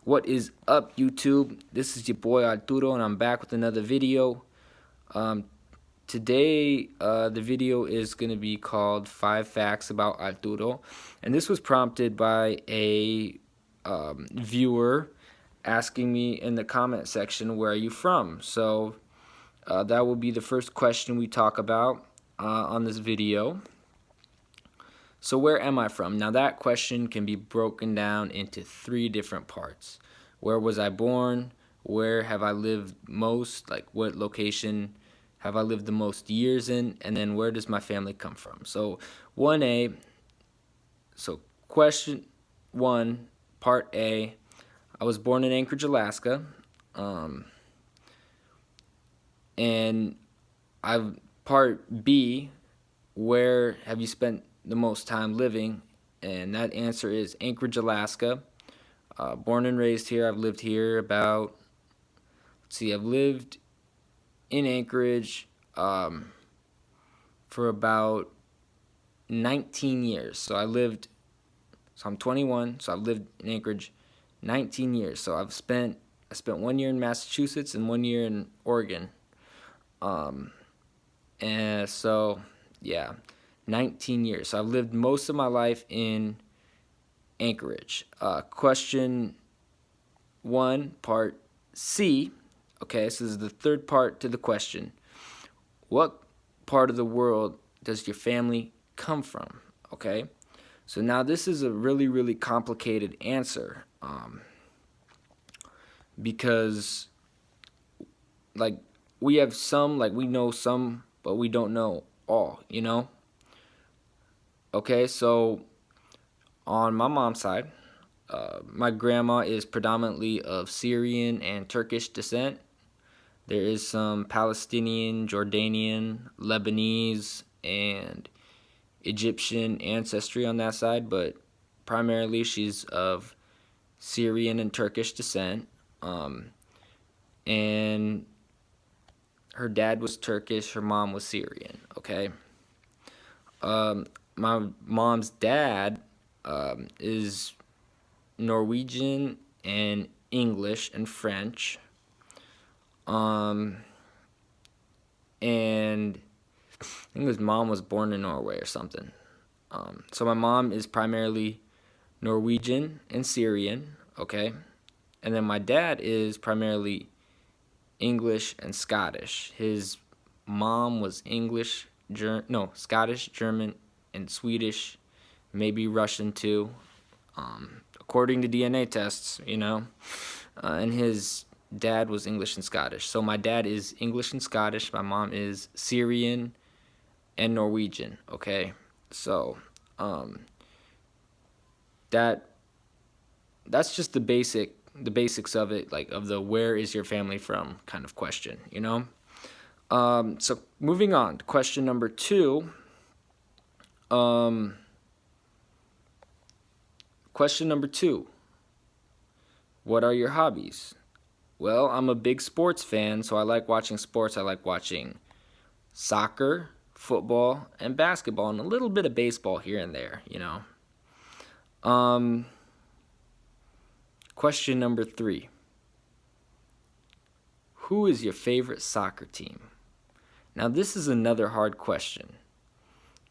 What is up, YouTube? This is your boy Arturo, and I'm back with another video. Today, the video is going to be called 5 Facts About Arturo, and this was prompted by a viewer asking me in the comment section, where are you from? So that will be the first question we talk about on this video. So where am I from? Now that question can be broken down into 3 different parts. Where was I born? Where have I lived most? Like what location have I lived the most years in? And then where does my family come from? So 1A, so question 1, part A, I was born in Anchorage, Alaska. And part B, where have you spent the most time living? And that answer is Anchorage, Alaska. Born and raised here. I've lived here about, I've lived in Anchorage for about 19 years. So I'm 21, so I've lived in Anchorage 19 years. So I spent 1 year in Massachusetts and 1 year in Oregon. And so, yeah, 19 years. So I've lived most of my life in Anchorage. Question 1, part C. Okay, so this is the third part to the question. What part of the world does your family come from? Okay, so now this is a really complicated answer, because we have some, we know some, but we don't know all, Okay, so on my mom's side, my grandma is predominantly of Syrian and Turkish descent. There is some Palestinian, Jordanian, Lebanese, and Egyptian ancestry on that side, but primarily she's of Syrian and Turkish descent. And her dad was Turkish, her mom was Syrian, okay? My mom's dad is Norwegian and English and French. And I think his mom was born in Norway or something. So my mom is primarily Norwegian and Syrian, okay? And then my dad is primarily English and Scottish. His mom was Scottish, German, and Swedish, maybe Russian too, according to DNA tests, and his dad was English and Scottish. So my dad is English and Scottish, my mom is Syrian and Norwegian, okay? So that's just the basics of it, of the where is your family from kind of question, So moving on to question number 2. Question number 2. What are your hobbies? Well, I'm a big sports fan, so I like watching sports. I like watching soccer, football, and basketball, and a little bit of baseball here and there, Question number 3. Who is your favorite soccer team? Now, this is another hard question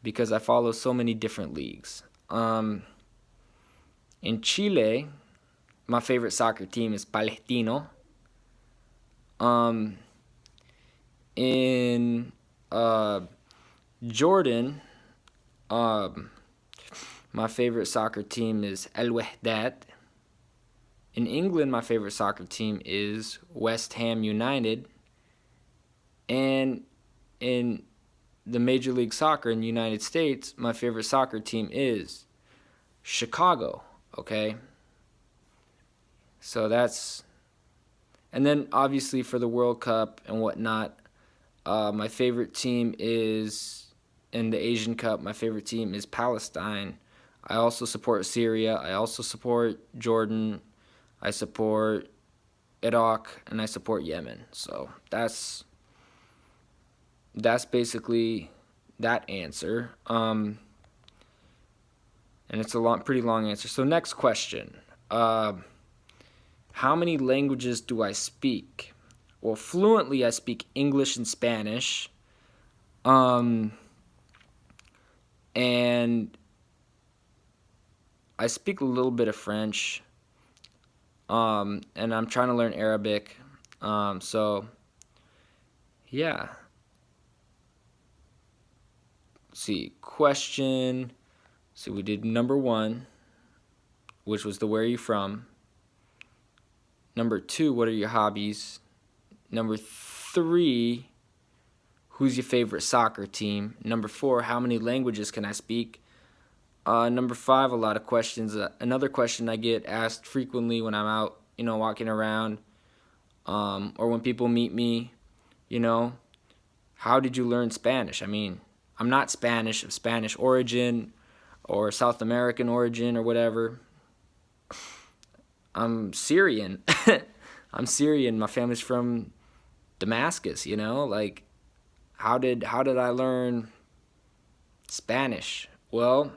because I follow so many different leagues. In Chile, my favorite soccer team is Palestino. In Jordan, my favorite soccer team is Al Wahdat. In England, my favorite soccer team is West Ham United. And in the Major League Soccer in the United States, my favorite soccer team is Chicago, okay? So and then obviously for the World Cup and whatnot, my favorite team is, in the Asian Cup, my favorite team is Palestine. I also support Syria. I also support Jordan. I support Iraq, and I support Yemen. So that's basically that answer. And it's a pretty long answer. So next question. How many languages do I speak? Well, fluently I speak English and Spanish. And I speak a little bit of French. And I'm trying to learn Arabic. So yeah. Let's see, question. So we did number 1, which was the where are you from. Number 2, what are your hobbies? Number 3, who's your favorite soccer team? Number 4, how many languages can I speak? Number 5, a lot of questions. Another question I get asked frequently when I'm out, walking around, or when people meet me, how did you learn Spanish? I mean, I'm not Spanish of Spanish origin or South American origin or whatever. I'm Syrian. I'm Syrian. My family's from Damascus, like how did I learn Spanish? Well,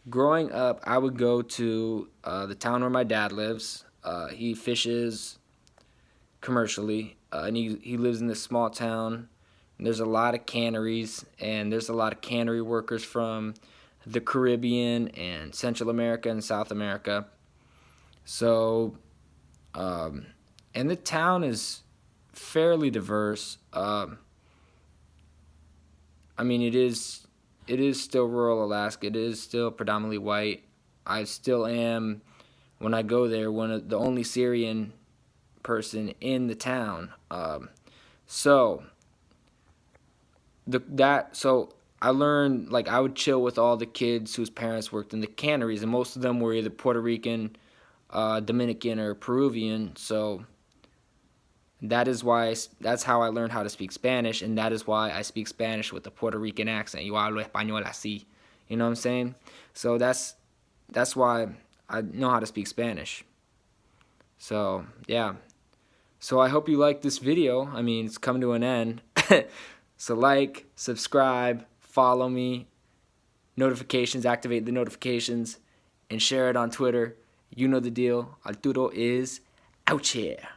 growing up, I would go to the town where my dad lives. He fishes commercially, and he lives in this small town. And there's a lot of canneries, and there's a lot of cannery workers from the Caribbean and Central America and South America. So, and the town is fairly diverse. I mean, it is still rural Alaska. It is still predominantly white. I still am, when I go there, the only Syrian person in the town. So I learned, like, I would chill with all the kids whose parents worked in the canneries, and most of them were either Puerto Rican, Dominican, or Peruvian. So that's how I learned how to speak Spanish, and that is why I speak Spanish with a Puerto Rican accent. Yo hablo español así. You know what I'm saying? So that's why I know how to speak Spanish. So yeah. So I hope you liked this video. I mean, it's come to an end. So like, subscribe, follow me, notifications, activate the notifications, and share it on Twitter. You know the deal. Arturo is out here.